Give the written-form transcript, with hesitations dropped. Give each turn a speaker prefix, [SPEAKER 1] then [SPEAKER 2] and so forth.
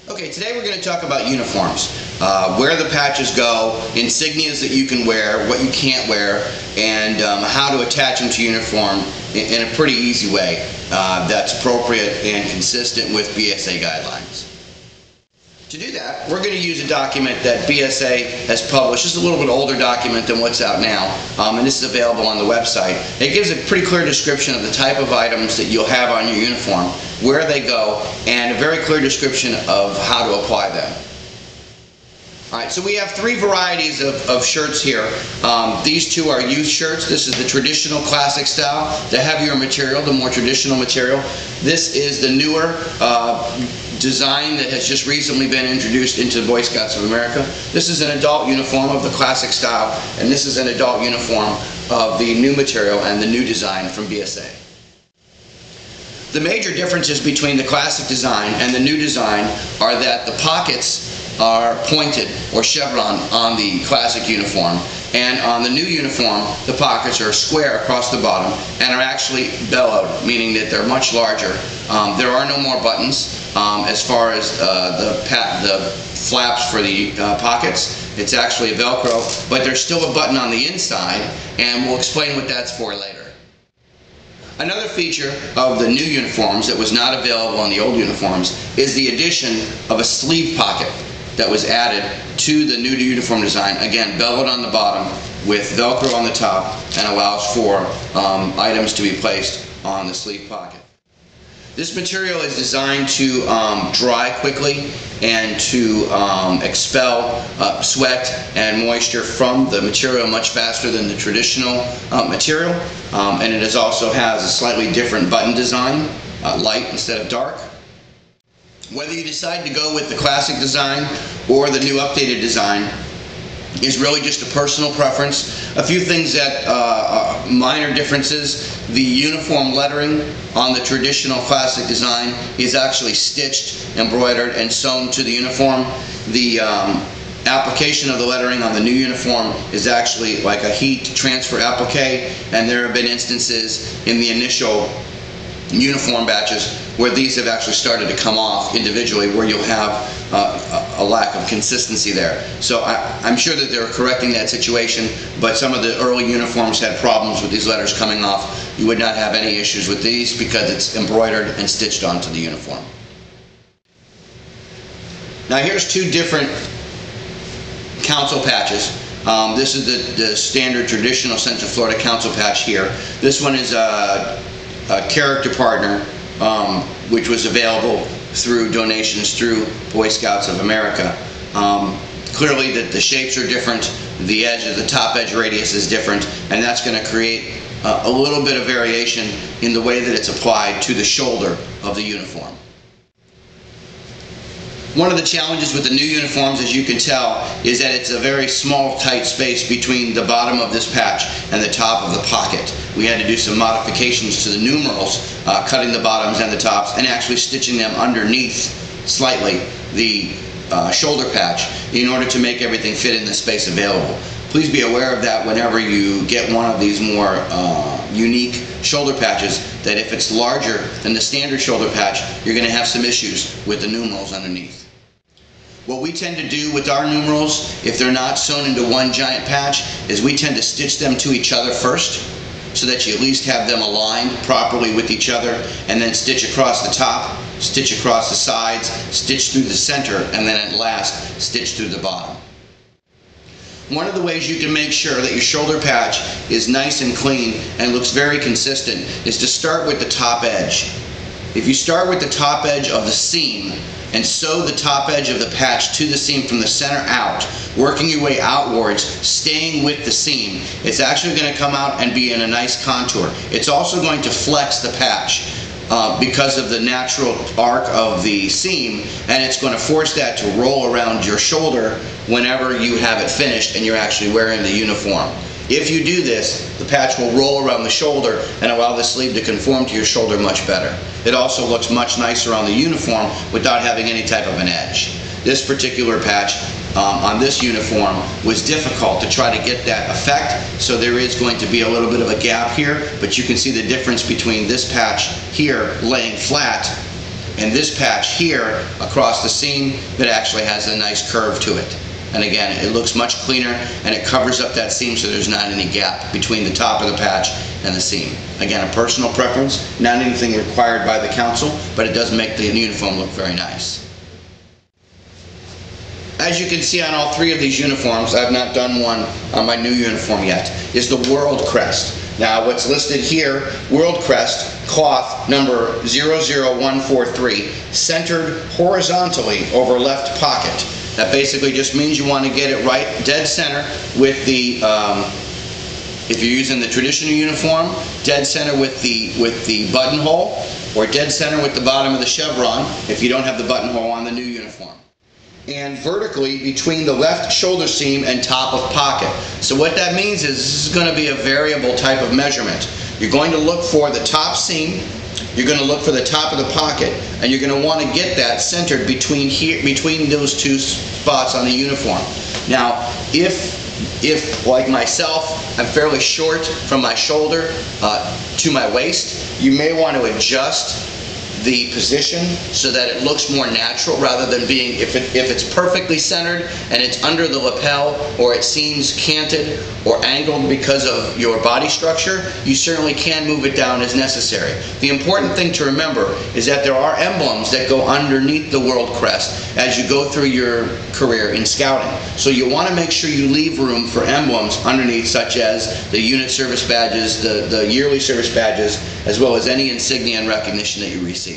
[SPEAKER 1] Okay, today we're going to talk about uniforms, where the patches go, insignias that you can wear, what you can't wear, and how to attach them to uniform in a pretty easy way that's appropriate and consistent with BSA guidelines. To do that, we're going to use a document that BSA has published. It's a little bit older document than what's out now, and this is available on the website. It gives a pretty clear description of the type of items that you'll have on your uniform, where they go, and a very clear description of how to apply them. Alright, so we have three varieties of shirts here. These two are youth shirts. This is the traditional classic style, the heavier material, the more traditional material. This is the newer design that has just recently been introduced into the Boy Scouts of America. This is an adult uniform of the classic style, and this is an adult uniform of the new material and the new design from BSA. The major differences between the classic design and the new design are that the pockets are pointed or chevron on the classic uniform, and on the new uniform the pockets are square across the bottom and are actually bellowed, meaning that they're much larger. There are no more buttons as far as the flaps for the pockets. It's actually a Velcro, but there's still a button on the inside, and we'll explain what that's for later. Another feature of the new uniforms that was not available on the old uniforms is the addition of a sleeve pocket that was added to the new uniform design. Again, bellowed on the bottom with Velcro on the top, and allows for items to be placed on the sleeve pocket. This material is designed to dry quickly and to expel sweat and moisture from the material much faster than the traditional material. And it also has a slightly different button design, light instead of dark. Whether you decide to go with the classic design or the new updated design is really just a personal preference. A few things that are minor differences. The uniform lettering on the traditional classic design is actually stitched, embroidered, and sewn to the uniform. The application of the lettering on the new uniform is actually like a heat transfer applique, and there have been instances in the initial uniform batches where these have actually started to come off individually, where you'll have a lack of consistency there. So I'm sure that they're correcting that situation, but some of the early uniforms had problems with these letters coming off. You would not have any issues with these because it's embroidered and stitched onto the uniform. Now here's two different council patches. This is the standard traditional Central Florida council patch here. This one is a character partner, which was available through donations through Boy Scouts of America. Clearly that the shapes are different, the edge of the top edge radius is different, and that's going to create a little bit of variation in the way that it's applied to the shoulder of the uniform. One of the challenges with the new uniforms, as you can tell, is that it's a very small, tight space between the bottom of this patch and the top of the pocket. We had to do some modifications to the numerals, cutting the bottoms and the tops and actually stitching them underneath slightly the shoulder patch in order to make everything fit in the space available. Please be aware of that whenever you get one of these more unique shoulder patches, that if it's larger than the standard shoulder patch, you're going to have some issues with the numerals underneath. What we tend to do with our numerals, if they're not sewn into one giant patch, is we tend to stitch them to each other first, so that you at least have them aligned properly with each other, and then stitch across the top, stitch across the sides, stitch through the center, and then at last stitch through the bottom. One of the ways you can make sure that your shoulder patch is nice and clean and looks very consistent is to start with the top edge. If you start with the top edge of the seam and sew the top edge of the patch to the seam from the center out, working your way outwards, staying with the seam, it's actually going to come out and be in a nice contour. It's also going to flex the patch because of the natural arc of the seam, and it's going to force that to roll around your shoulder whenever you have it finished and you're actually wearing the uniform. If you do this, the patch will roll around the shoulder and allow the sleeve to conform to your shoulder much better. It also looks much nicer on the uniform without having any type of an edge. This particular patch on this uniform was difficult to try to get that effect, so there is going to be a little bit of a gap here, but you can see the difference between this patch here laying flat and this patch here across the seam that actually has a nice curve to it. And again, it looks much cleaner, and it covers up that seam so there's not any gap between the top of the patch and the seam. Again, a personal preference, not anything required by the council, but it does make the uniform look very nice. As you can see on all three of these uniforms, I've not done one on my new uniform yet, is the World Crest. Now what's listed here, World Crest, cloth number 00143, centered horizontally over left pocket. That basically just means you want to get it right dead center with the, if you're using the traditional uniform, dead center with the buttonhole, or dead center with the bottom of the chevron if you don't have the buttonhole on the new uniform. And vertically between the left shoulder seam and top of pocket. So what that means is this is going to be a variable type of measurement. You're going to look for the top seam, you're going to look for the top of the pocket, and you're going to want to get that centered between those two spots on the uniform. Now, if like myself, I'm fairly short from my shoulder to my waist, you may want to adjust the position so that it looks more natural rather than being, if it's perfectly centered and it's under the lapel or it seems canted or angled because of your body structure, you certainly can move it down as necessary. The important thing to remember is that there are emblems that go underneath the World Crest as you go through your career in scouting. So you want to make sure you leave room for emblems underneath, such as the unit service badges, the yearly service badges, as well as any insignia and recognition that you receive.